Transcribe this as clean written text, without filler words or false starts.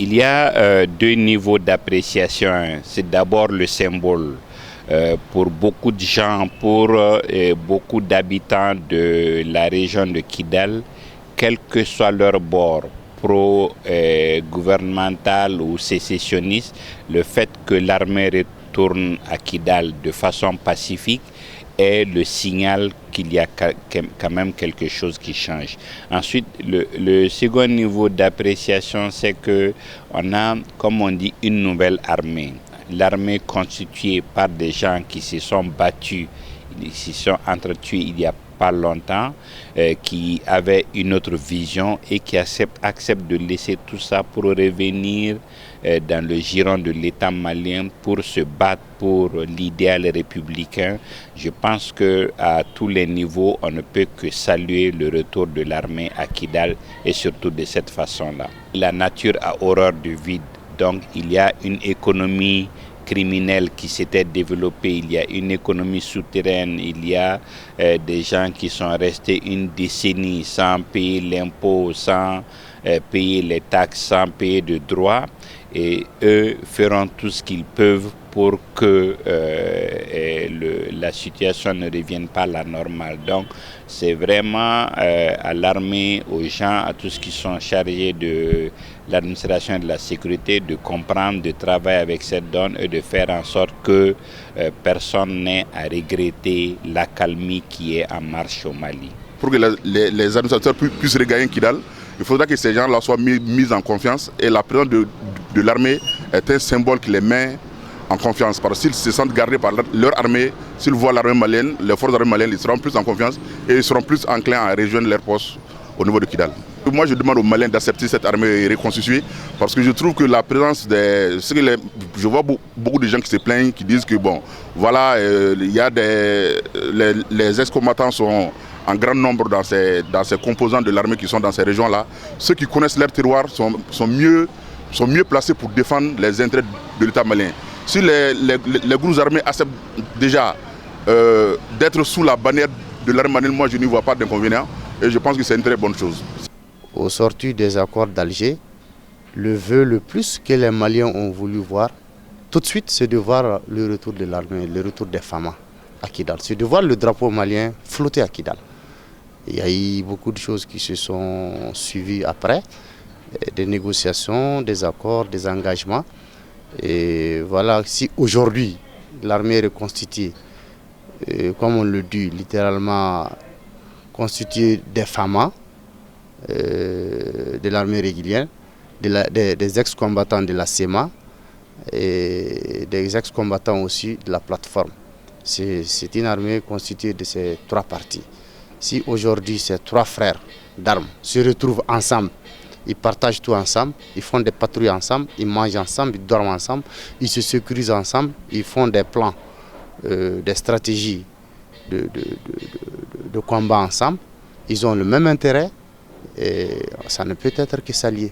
Il y a deux niveaux d'appréciation. C'est d'abord le symbole. Pour beaucoup de gens, pour beaucoup d'habitants de la région de Kidal, quel que soit leur bord, pro-gouvernemental ou sécessionniste, le fait que l'armée retourne à Kidal de façon pacifique est le signal qu'il y a quand même quelque chose qui change. Ensuite, le second niveau d'appréciation, c'est qu'on a, comme on dit, une nouvelle armée. L'armée constituée par des gens qui se sont battus, qui se sont entretués il n'y a pas longtemps, qui avaient une autre vision et qui acceptent de laisser tout ça pour revenir dans le giron de l'État malien pour se battre pour l'idéal républicain. Je pense qu'à tous les niveaux, on ne peut que saluer le retour de l'armée à Kidal et surtout de cette façon-là. La nature a horreur du vide, donc il y a une économie criminelle qui s'était développée, il y a une économie souterraine, il y a des gens qui sont restés une décennie sans payer l'impôt, sans payer les taxes, sans payer de droits, et eux feront tout ce qu'ils peuvent pour que la situation ne revienne pas à la normale. Donc c'est vraiment à l'armée, aux gens, à tous ceux qui sont chargés de l'administration et de la sécurité de comprendre, de travailler avec cette donne et de faire en sorte que personne n'ait à regretter l'accalmie qui est en marche au Mali. Pour que les administrateurs puissent regagner Kidal, il faudra que ces gens-là soient mis en confiance, et la présence de l'armée est un symbole qui les met en confiance. Parce qu'ils se sentent gardés par leur armée, s'ils voient l'armée malienne, les forces armées maliennes, ils seront plus en confiance et ils seront plus enclins à rejoindre leur poste au niveau de Kidal. Moi, je demande aux Maliens d'accepter cette armée reconstituée, parce que je trouve que la présence je vois beaucoup de gens qui se plaignent, qui disent que bon, voilà, il y a les ex-combattants sont en grand nombre dans ces composants de l'armée qui sont dans ces régions-là. Ceux qui connaissent leur terroir sont mieux placés pour défendre les intérêts de l'État malien. Si les groupes armés acceptent déjà d'être sous la bannière de l'armée malienne, moi je n'y vois pas d'inconvénient, et je pense que c'est une très bonne chose. Au sortir des accords d'Alger, le vœu le plus que les Maliens ont voulu voir, tout de suite, c'est de voir le retour de l'armée, le retour des FAMA à Kidal. C'est de voir le drapeau malien flotter à Kidal. Il y a eu beaucoup de choses qui se sont suivies après, des négociations, des accords, des engagements. Et voilà, si aujourd'hui l'armée est reconstituée, comme on le dit, littéralement constituée des FAMA, de l'armée régulière, des ex-combattants de la SEMA et des ex-combattants aussi de la plateforme. C'est une armée constituée de ces trois parties. Si aujourd'hui ces trois frères d'armes se retrouvent ensemble, ils partagent tout ensemble, ils font des patrouilles ensemble, ils mangent ensemble, ils dorment ensemble, ils se sécurisent ensemble, ils font des plans, des stratégies de combat ensemble, ils ont le même intérêt, et ça ne peut être que s'allier.